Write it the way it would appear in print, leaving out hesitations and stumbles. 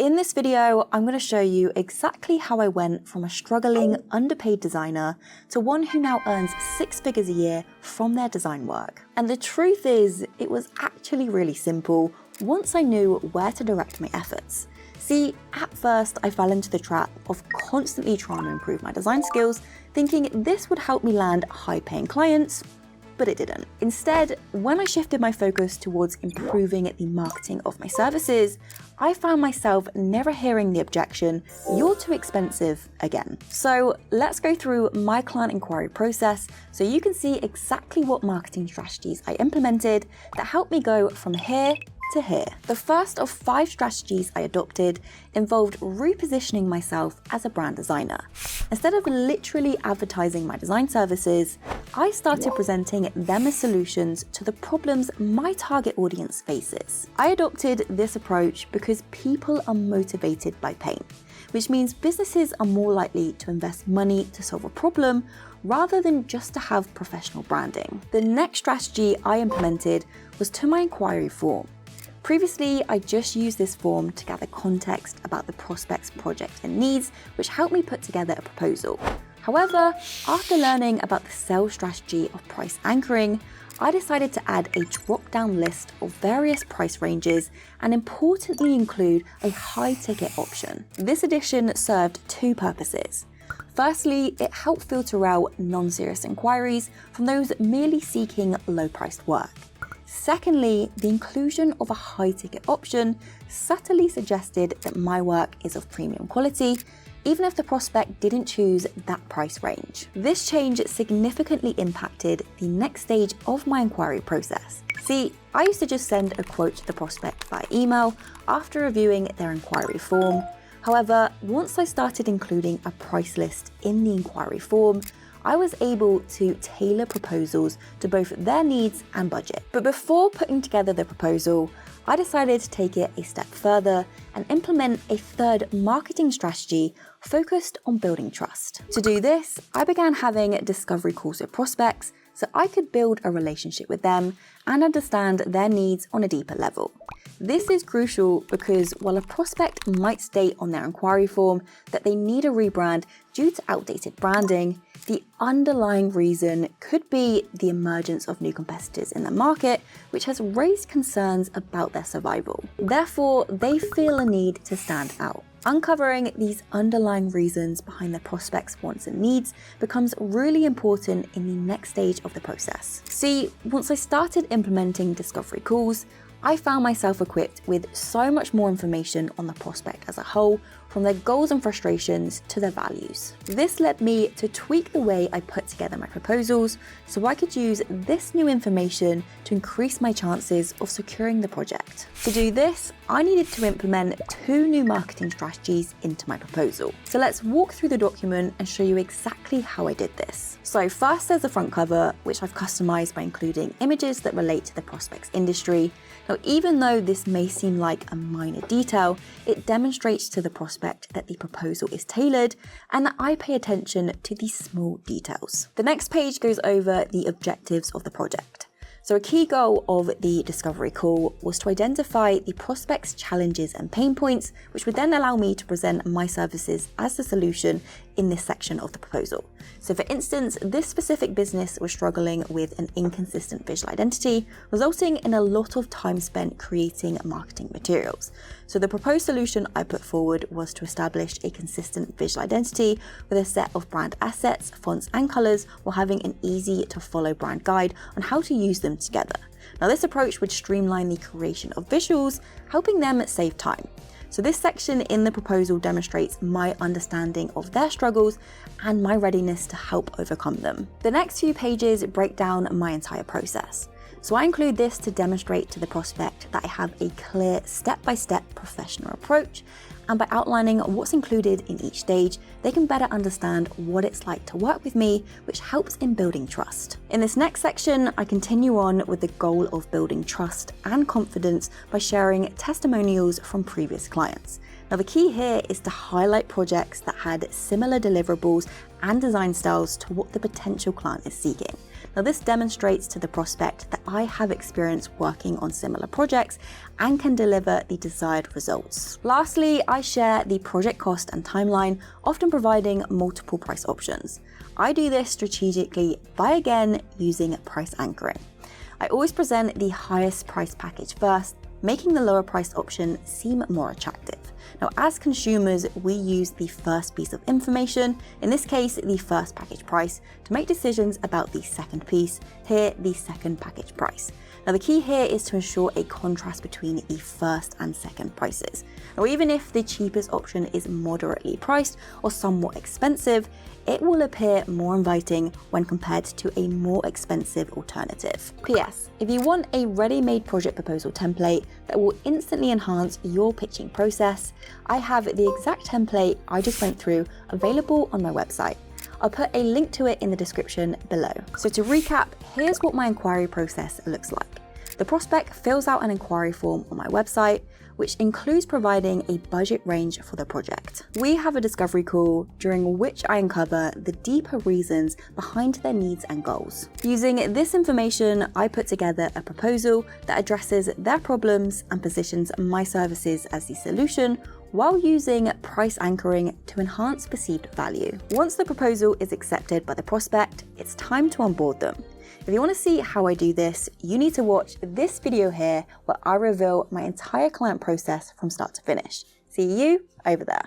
In this video, I'm going to show you exactly how I went from a struggling, underpaid designer to one who now earns 6 figures a year from their design work. And the truth is, it was actually really simple once I knew where to direct my efforts. See, at first I fell into the trap of constantly trying to improve my design skills, thinking this would help me land high-paying clients, but it didn't. Instead, when I shifted my focus towards improving the marketing of my services, I found myself never hearing the objection, "You're too expensive," again. So let's go through my client inquiry process so you can see exactly what marketing strategies I implemented that helped me go from here to here. The first of 5 strategies I adopted involved repositioning myself as a brand designer. Instead of literally advertising my design services, I started presenting them as solutions to the problems my target audience faces. I adopted this approach because people are motivated by pain, which means businesses are more likely to invest money to solve a problem rather than just to have professional branding. The next strategy I implemented was to my inquiry form. Previously, I just used this form to gather context about the prospect's project and needs, which helped me put together a proposal. However, after learning about the sales strategy of price anchoring, I decided to add a drop-down list of various price ranges and importantly include a high-ticket option. This addition served 2 purposes. Firstly, it helped filter out non-serious inquiries from those merely seeking low-priced work. Secondly, the inclusion of a high-ticket option subtly suggested that my work is of premium quality, even if the prospect didn't choose that price range. This change significantly impacted the next stage of my inquiry process. See, I used to just send a quote to the prospect by email after reviewing their inquiry form. However, once I started including a price list in the inquiry form, I was able to tailor proposals to both their needs and budget. But before putting together the proposal, I decided to take it a step further and implement a third marketing strategy focused on building trust. To do this, I began having discovery calls with prospects so I could build a relationship with them and understand their needs on a deeper level. This is crucial because while a prospect might state on their inquiry form that they need a rebrand due to outdated branding, the underlying reason could be the emergence of new competitors in the market, which has raised concerns about their survival. Therefore, they feel a need to stand out. Uncovering these underlying reasons behind the prospect's wants and needs becomes really important in the next stage of the process. See, once I started implementing discovery calls, I found myself equipped with so much more information on the prospect as a whole, from their goals and frustrations to their values. This led me to tweak the way I put together my proposals so I could use this new information to increase my chances of securing the project. To do this, I needed to implement 2 new marketing strategies into my proposal. So let's walk through the document and show you exactly how I did this. So first there's the front cover, which I've customized by including images that relate to the prospect's industry. Now, even though this may seem like a minor detail, it demonstrates to the prospect that the proposal is tailored and that I pay attention to these small details. The next page goes over the objectives of the project. So a key goal of the discovery call was to identify the prospect's challenges and pain points, which would then allow me to present my services as the solution in this section of the proposal. So for instance, this specific business was struggling with an inconsistent visual identity, resulting in a lot of time spent creating marketing materials. So the proposed solution I put forward was to establish a consistent visual identity with a set of brand assets, fonts and colors, while having an easy to follow brand guide on how to use them together. Now this approach would streamline the creation of visuals, helping them save time. So this section in the proposal demonstrates my understanding of their struggles and my readiness to help overcome them. The next few pages break down my entire process. So I include this to demonstrate to the prospect that I have a clear step-by-step professional approach, and by outlining what's included in each stage, they can better understand what it's like to work with me, which helps in building trust. In this next section, I continue on with the goal of building trust and confidence by sharing testimonials from previous clients. Now the key here is to highlight projects that had similar deliverables and design styles to what the potential client is seeking. Now this demonstrates to the prospect that I have experience working on similar projects and can deliver the desired results. Lastly, I share the project cost and timeline, often providing multiple price options. I do this strategically by again using price anchoring. I always present the highest price package first, making the lower priced option seem more attractive. Now, as consumers, we use the first piece of information, in this case, the first package price, to make decisions about the second piece, here the second package price. Now, the key here is to ensure a contrast between the first and second prices. Now, even if the cheapest option is moderately priced or somewhat expensive, it will appear more inviting when compared to a more expensive alternative. PS, if you want a ready-made project proposal template that will instantly enhance your pitching process, I have the exact template I just went through available on my website. I'll put a link to it in the description below. So to recap, here's what my inquiry process looks like. The prospect fills out an inquiry form on my website, which includes providing a budget range for the project. We have a discovery call during which I uncover the deeper reasons behind their needs and goals. Using this information, I put together a proposal that addresses their problems and positions my services as the solution, while using price anchoring to enhance perceived value. Once the proposal is accepted by the prospect, it's time to onboard them. If you want to see how I do this, you need to watch this video here where I reveal my entire client process from start to finish. See you over there.